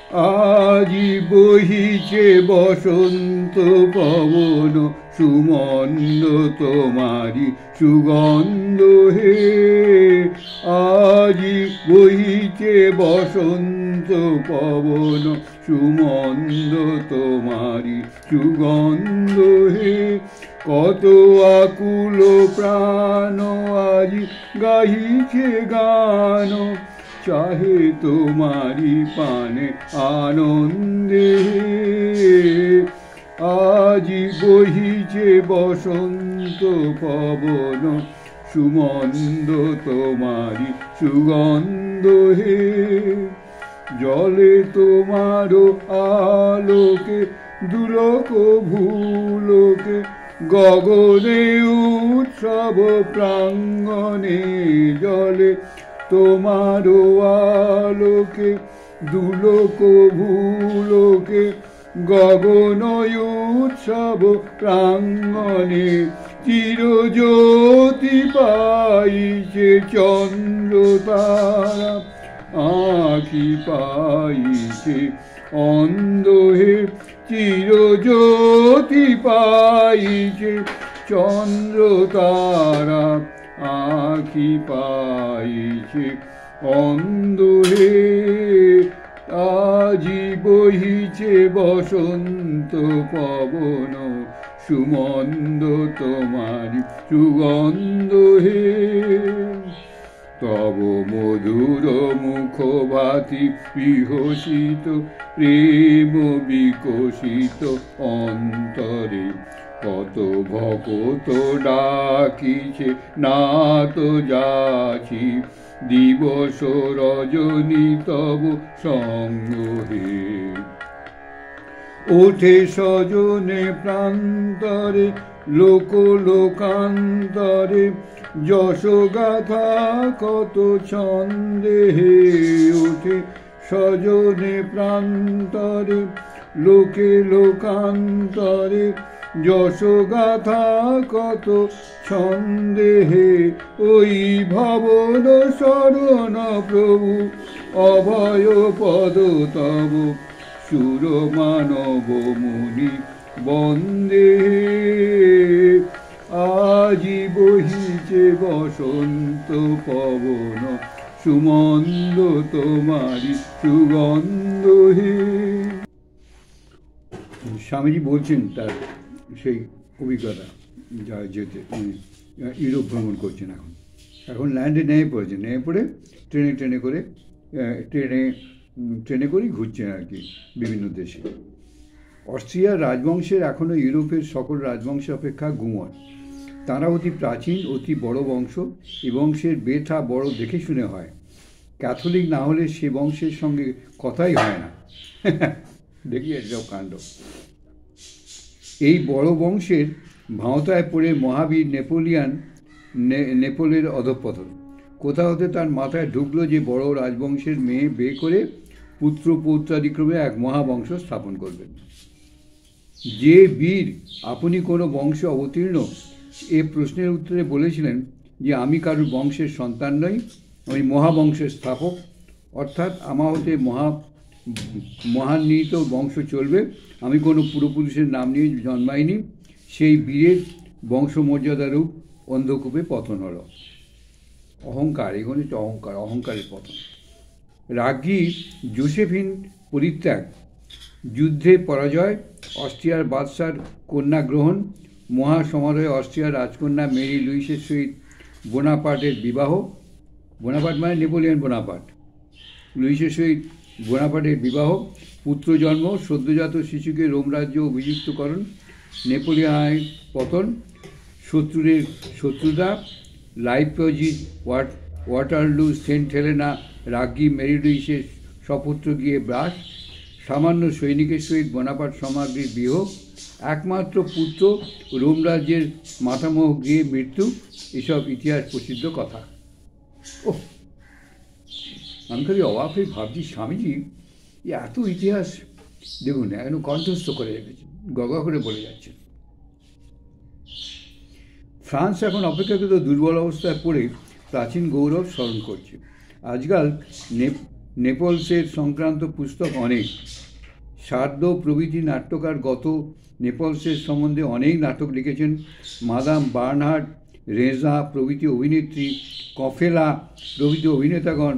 আজি বহিছে বসন্ত পবন, সুমন্দ তোমারি সুগন্ধ হে। আজি বহিছে বসন্ত পবন, সুমন্দ তোমারি সুগন্ধ হে। কত আকুল প্রাণ আজি গাহিছে গান, চাহে তোমারি পানে আনন্দে। আজি বহিছে বসন্ত পবন, সুমন্দ তোমারি সুগন্ধ হে। জলে তোমার আলোকে দুলোক ভূলোকে, গগনে উৎসব প্রাঙ্গণে। জলে তোমার আলোকে দুলোক ভূলোকে, গগন উৎসব প্রাঙ্গণে। চিরজ্যোতি পাইছে চন্দ্র তারা, আঁখি পাইছে অন্ধ হে। চিরজ্যোতি পাইছে চন্দ্র তারা, আঁখি পাইছে অন্ধ হে। আজি বহিছে বসন্ত পবন, সুমন্দ তোমারি সুগন্ধ হে। তব মধুর মুখ ভাতি বিহসিত, প্রেম বিকশিত অন্তরে। কত ভকত ডাকিছে নাত যাছি, দিবস রজনী তব সঙ্গ হে। ওঠে সজনে প্রান্তরে, লোক লোকান্তরে, যশ গাথা কত ছন্দে হে। ওঠে সজনে প্রান্তরে, লোকে লোকান্তরে, যশ গাথা কত ছন্দে হে। ওই ভবন শরণ প্রভু, অভয় পদ তব, সুর মানব মুনি বন্দে। আজি বহিছে বসন্ত পবন, সুমন্দ তোমারি সুগন্ধ হে। স্বামীজি বলছেন তার সেই অভিজ্ঞতা, যা যেতে ইউরোপ ভ্রমণ করছেন। এখন ল্যান্ডে নেমে পড়েছেন, নেমে পড়ে ট্রেনে করেই ঘুরছেন আর কি বিভিন্ন দেশে। অস্ট্রিয়ার রাজবংশের এখনও ইউরোপের সকল রাজবংশের অপেক্ষা গুমর। তারা অতি প্রাচীন, অতি বড় বংশ। এই বংশের বেথা বড় দেখে শুনে হয়। ক্যাথলিক না হলে সে বংশের সঙ্গে কথাই হয় না। দেখি এসব কাণ্ড। এই বড় বংশের ভাঁওতায় পড়ে মহাবীর নেপোলের অধঃপতন। কোথা হতে তার মাথায় ঢুকলো যে বড় রাজবংশের মেয়ে বিয়ে করে পুত্র পৌত্রাদিক্রমে এক মহাবংশ স্থাপন করবেন। যে বীর আপনি কোনো বংশে অবতীর্ণ, এ প্রশ্নের উত্তরে বলেছিলেন যে আমি কারুর বংশের সন্তান নই, আমি মহাবংশের স্থাপক। অর্থাৎ আমার হতে মহান্বিত বংশ চলবে। আমি কোনো পূর্বপুরুষের নাম নিয়ে জন্মাইনি। সেই বীরের বংশমর্যাদারূপ অন্ধকূপে পতন হলো। অহংকার, এখানে হচ্ছে অহংকারের পতন। রাজ্ঞী জোসেফিন পরিত্যাগ, যুদ্ধে পরাজয়, অস্ট্রিয়ার বাদশার কন্যা গ্রহণ, মহাসমারোহে অস্ট্রিয়ার রাজকন্যা মেরি লুইসের সহিত বোনাপার্টের বিবাহ। বোনাপার্ট মানে নেপোলিয়ন বোনাপার্ট। লুইসের সহিত বোনাপার্টের বিবাহ, পুত্র জন্ম, সদ্যজাত শিশুকে রোম রাজ্য অভিযুক্তকরণ, নেপোলিয়নের পতন, শত্রুদের শত্রুতা, লাইপজিজ, ওয়াটারলু, সেন্ট হেলেনা, রাজ্ঞী মেরি লুইসের সপুত্র গিয়ে ব্রাশ, সামান্য সৈনিকের সহিত বোনাপার্ট সামগ্রীর বিয়োগ, একমাত্র পুত্র রোম রাজ্যের মাতামহ গিয়ে মৃত্যু। এসব ইতিহাস প্রসিদ্ধ কথা। ও, আমি খালি অবাক হয়ে ভাবছি, স্বামীজি এত ইতিহাস দেখুন এখন কণ্ঠস্থ করে রেখেছেন, গগা করে বলে যাচ্ছেন। ফ্রান্স এখন অপেক্ষাকৃত দুর্বল অবস্থায় পড়ে প্রাচীন গৌরব স্মরণ করছে। আজকাল নেপলসের সংক্রান্ত পুস্তক অনেক। সার্দ প্রভৃতি নাট্যকার গত নেপলসের সম্বন্ধে অনেক নাটক লিখেছেন। মাদাম বার্নহার্ড, রেজা প্রভৃতি অভিনেত্রী, কফেলা প্রভৃতি অভিনেতাগণ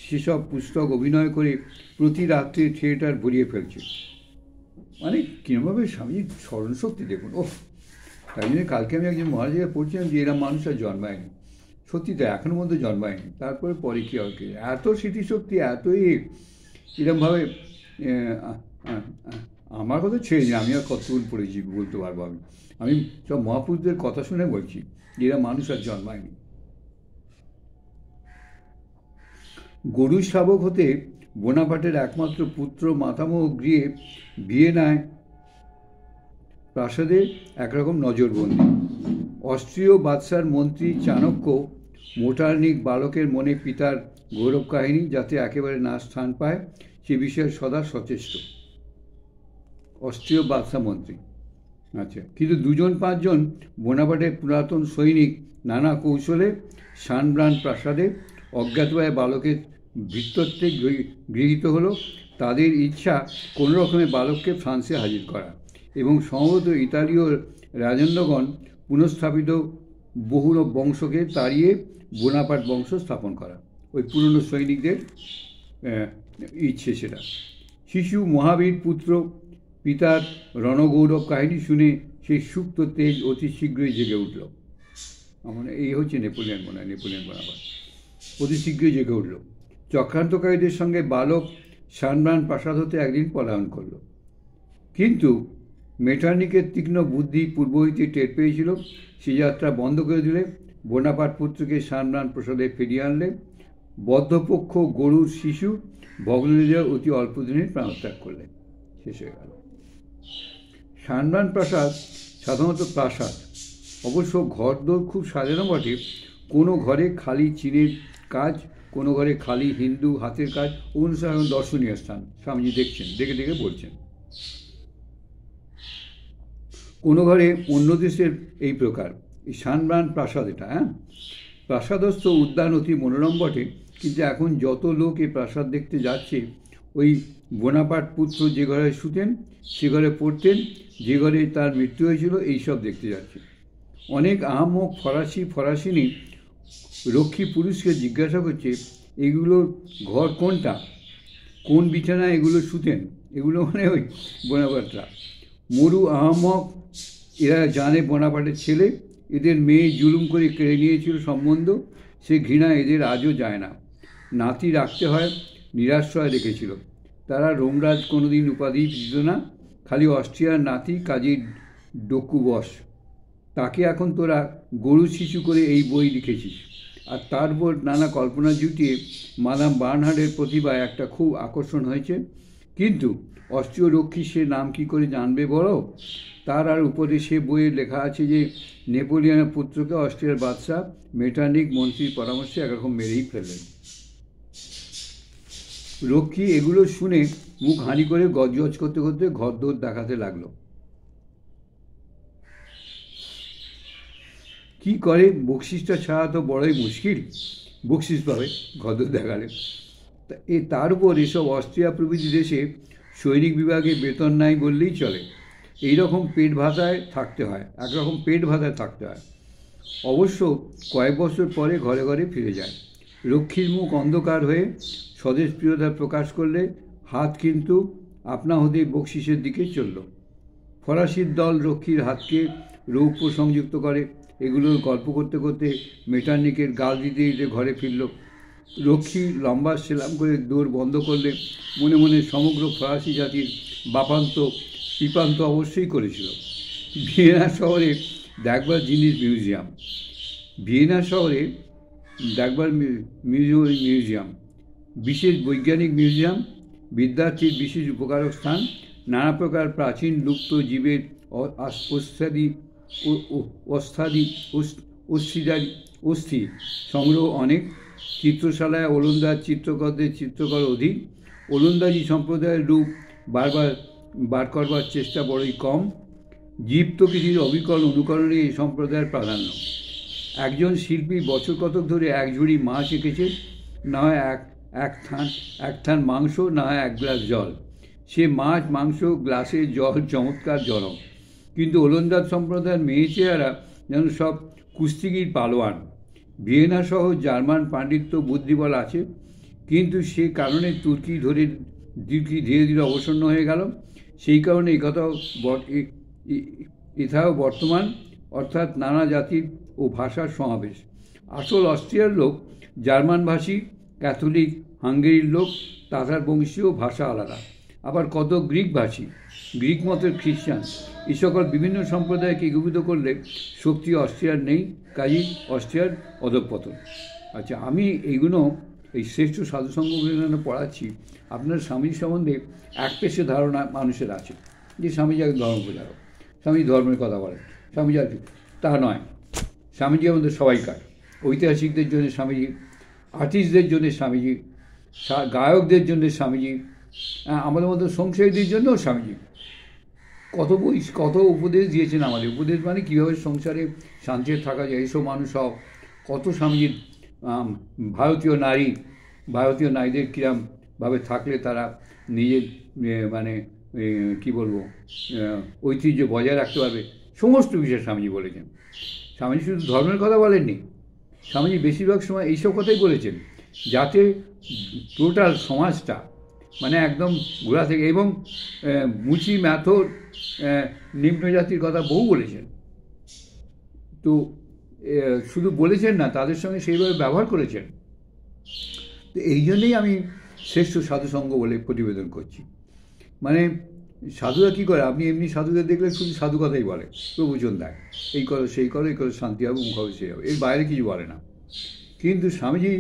সেসব পুস্তক অভিনয় করে প্রতি রাত্রে থিয়েটার ভরিয়ে ফেলছে। মানে কীরকমভাবে স্বামীজির স্মরণশক্তি দেখুন। ওহ, তাই জন্য কালকে আমি একজন মহারাজকে পড়ছিলাম যে এরা মানুষ আর জন্মায়নি। সত্যি তো এখনও মধ্যে জন্মায়নি, তারপরে পরে কী হবে, এত স্মৃতিশক্তি, এতই এরকমভাবে। আমার কথা ছেড়ে দিন, আমি আর কতগুলো পড়েছি বলতে পারবো। আমি সব মহাপুরুষদের কথা শুনে বলছি যে এরা মানুষ আর জন্মায়নি। গরু শাবক হতে বোনাপার্টের একমাত্র পুত্র মাতামহ গৃহে ভিয়েনায় প্রাসাদে একরকম নজরবন্দি। অস্ট্রীয় বাদশার মন্ত্রী চাণক্য মোটার্নিক বালকের মনে পিতার গৌরব কাহিনী যাতে একেবারে না স্থান পায় সে বিষয়ে সদা সচেষ্ট। অস্ট্রীয় বাদশা মন্ত্রী, আচ্ছা। কিন্তু 2-5 বোনাপার্টের পুরাতন সৈনিক নানা কৌশলে সানব্রান প্রাসাদে অজ্ঞাতভাবে বালকের ভৃত্যত্বে গৃহীত হলো। তাদের ইচ্ছা কোনো রকমে বালককে ফ্রান্সে হাজির করা এবং সম্ভবত ইতালীয় রাজেন্দ্রগণ পুনঃস্থাপিত বহু বংশকে তাড়িয়ে বোনাপার্ট বংশ স্থাপন করা। ওই পুরনো সৈনিকদের ইচ্ছে সেটা। শিশু মহাবীর পুত্র পিতার রণগৌরব কাহিনী শুনে সেই সুপ্ত তেজ অতি শীঘ্রই জেগে উঠল। আমার এই হচ্ছে নেপোলিয়ন বোনাপার্ট। অতি শীঘ্রই জেগে উঠল। চক্রান্তকারীদের সঙ্গে বালক সানব্রান প্রাসাদ হতে একদিন পলায়ন করল। কিন্তু মেটার্নিকের তীক্ষ্ণ বুদ্ধি পূর্ব হইতে টের পেয়েছিল। সে যাত্রা বন্ধ করে দিলে বোনাপার্ট পুত্রকে সানব্রান প্রাসাদে ফিরিয়ে আনলে। বদ্ধপক্ষ গরুর শিশু ভগ্নলীলা অতি অল্প দিনের প্রাণত্যাগ করলেন, শেষ হয়ে গেল। সানব্রান প্রাসাদ সাধারণত প্রাসাদ, অবশ্য ঘরদোর খুব সাজানো বটে। কোনো ঘরে খালি চীনের কাজ, কোনো ঘরে খালি হিন্দু হাতের কাজ। অনুসারণ দর্শনীয় স্থান, স্বামীজি দেখছেন, দেখে দেখে বলছেন। কোনো ঘরে অন্য দেশের এই প্রকার। এই সানব্রান প্রাসাদ, এটা প্রাসাদস্থ উদ্যান অতি মনোরম বটে, কিন্তু এখন যত লোক এই প্রাসাদ দেখতে যাচ্ছে, ওই বোনাপার্ট পুত্র যে ঘরে শুতেন, সে ঘরে পড়তেন, যে ঘরে তার মৃত্যু হয়েছিল, এইসব দেখতে যাচ্ছে। অনেক আহাম্মক ফরাসিনী রক্ষী পুরুষকে জিজ্ঞাসা করছে এগুলোর ঘর কোনটা, কোন বিছানায় এগুলো শুতেন। এগুলো মানে ওই বোনাপার্টরা। মরু আহাম্মক এরা জানে বোনাপার্টের ছেলে, এদের মেয়ে জুলুম করে কেড়ে নিয়েছিল সম্বন্ধ, সে ঘৃণা এদের আজও যায় না। নাতি রাখতে হয়, নিরাশ্রয় রেখেছিল। তারা রোমরাজ কোনোদিন উপাধি দিত না, খালি অস্ট্রিয়ার নাতি কাজী ডকুবস। তাকে এখন তোরা গরু শিশু করে এই বই লিখেছিস। আর তার উপর নানা কল্পনা জুটিয়ে মাদাম বার্নহার্ডের প্রতিভায় একটা খুব আকর্ষণ হয়েছে। কিন্তু অস্ট্রীয় রক্ষী সে নাম কি করে জানবে বলো? তার আর উপরে সে বইয়ে লেখা আছে যে নেপোলিয়নের পুত্রকে অস্ট্রিয়ার বাদশা মেটার্নিক মন্ত্রীর পরামর্শে একরকম মেরেই ফেললেন। রক্ষী এগুলো শুনে মুখ হানি করে গজগজ করতে করতে ঘরদোর দেখাতে লাগলো। কি করে, বকশিসটা ছাড়া তো বড়ই মুশকিল। বকশিস পাবে ঘরদোর দেখালে। তার উপর এসব অস্ট্রিয়া প্রভৃতি দেশে সৈনিক বিভাগে বেতন নাই বললেই চলে। এইরকম পেট ভাতায় থাকতে হয়, একরকম পেট ভাতায় থাকতে হয়। অবশ্য কয়েক বছর পরে ঘরে ঘরে ফিরে যায়। রক্ষীর মুখ অন্ধকার হয়ে স্বদেশপ্রিয়তা প্রকাশ করলে হাত কিন্তু আপনা হতেই বকশিসের দিকে চলল। ফরাসির দল রক্ষীর হাতকে রৌপ্য সংযুক্ত করে। এগুলোর গল্প করতে করতে মেটার্নিকের গাল দিতে দিতে ঘরে ফিরল। রক্ষী লম্বা সেলাম করে দৌড় বন্ধ করলে মনে মনে সমগ্র ফরাসি জাতির পিপান্ত অবশ্যই করেছিল। ভিয়েনা শহরে দেখবার জিনিস মিউজিয়াম, মিউজিয়াম, বিশেষ বৈজ্ঞানিক মিউজিয়াম, বিদ্যার্থীর বিশেষ উপকারক স্থান, নানা প্রকার প্রাচীন লুপ্ত জীবের অস্থি সংগ্রহ অনেক। চিত্রশালায় ওলন্দাজ চিত্রকরদের চিত্রকর অধিক। ওলন্দাজি সম্প্রদায়ের রূপ বার করবার চেষ্টা বড়ই কম। জীব প্রকৃতির অবিকল অনুকরণে এই সম্প্রদায়ের প্রাধান্য। একজন শিল্পী বছর কতক ধরে এক ঝুড়ি মাছ এঁকেছে, না হয় এক থান মাংস, না হয় এক গ্লাস জল। সে মাছ, মাংস, গ্লাসে জল, চমৎকার জনক। কিন্তু ওলন্দাজ সম্প্রদায়ের মেয়ে চেহারা যেন সব কুস্তিগির পালোয়ান। ভিয়েনা সহ জার্মান পাণ্ডিত্য বুদ্ধিবল আছে, কিন্তু সে কারণে তুর্কি ধীরে ধীরে অবসন্ন হয়ে গেল। সেই কারণে এথাও বর্তমান, অর্থাৎ নানা জাতির ও ভাষার সমাবেশ। আসল অস্ট্রিয়ার লোক জার্মানভাষী, ক্যাথলিক, হাঙ্গেরির লোক, তাতার বংশীয়, ভাষা আলাদা। আবার কত গ্রিকভাষী, গ্রিক মতের খ্রিস্টান। এই সকল বিভিন্ন সম্প্রদায়কে একীভূত করলে শক্তি অস্ট্রিয়ার নেই, কাজেই অস্ট্রিয়ার অধঃপতন। আচ্ছা, আমি এইগুলো এই শ্রেষ্ঠ সাধুসঙ্ঘ পড়াচ্ছি। আপনার স্বামীজি সম্বন্ধে এক পেশে ধারণা মানুষের আছে যে স্বামীজি এক ধর্ম প্রচারক, স্বামীজি ধর্মের কথা বলেন, স্বামীজি আর তা নয়। স্বামীজি আমাদের সবাইকার। ঐতিহাসিকদের জন্য স্বামীজি, আর্টিস্টদের জন্য স্বামীজি, গায়কদের জন্য স্বামীজি, আমাদের মতো সংসারীদের জন্যও স্বামীজি। কত উপদেশ দিয়েছেন আমাদের। উপদেশ মানে কীভাবে সংসারে শান্তিতে থাকা যায়, এইসব মানুষ সব কত স্বামীজির। ভারতীয় নারীদের কীরমভাবে থাকলে তারা নিজের মানে কী বলবো ঐতিহ্য বজায় রাখতে পারবে, সমস্ত বিষয়ে স্বামীজি বলেছেন। স্বামীজি শুধু ধর্মের কথা বলেননি, স্বামীজি বেশিরভাগ সময় এইসব কথাই বলেছেন, যাতে টোটাল সমাজটা মানে একদম গোড়া থেকে, এবং মুচি, ম্যাথর, নিম্ন জাতির কথা বহু বলেছেন। তো শুধু বলেছেন না, তাদের সঙ্গে সেইভাবে ব্যবহার করেছেন। তো এই জন্যেই আমি শ্রেষ্ঠ সাধুসঙ্গ বলে প্রতিবেদন করছি। মানে সাধুরা কী করে, আপনি এমনি সাধুদের দেখলে শুধু সাধু কথাই বলে, প্রবচন দেয়, এই করো সেই করো, এই করো শান্তি হবে, মুখ হবে, সেই হবে, এর বাইরে কিছু বলে না। কিন্তু স্বামীজি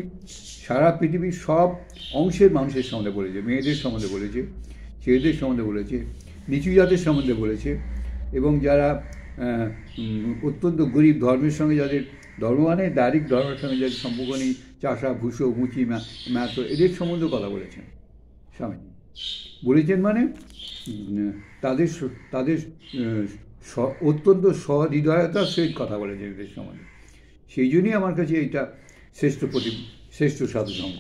সারা পৃথিবীর সব অংশের মানুষের সম্বন্ধে বলেছে, মেয়েদের সম্বন্ধে বলেছে, ছেলেদের সম্বন্ধে বলেছে, নিচু জাতের সম্বন্ধে বলেছে, এবং যারা অত্যন্ত গরিব, ধর্মের সঙ্গে যাদের ধর্ম মানে ডাইরেক্ট ধর্মের সঙ্গে যাদের সম্পর্ক নেই, চাষা, ভুষো, মুচি, ম্যাথো, এদের সম্বন্ধে কথা বলেছেন স্বামীজি। বলেছেন মানে তাদের অত্যন্ত সহৃদয়তার সহিত কথা বলেছেন এদের সম্বন্ধে। সেই জন্যই আমার কাছে এইটা শ্রেষ্ঠ সাধুসঙ্গ।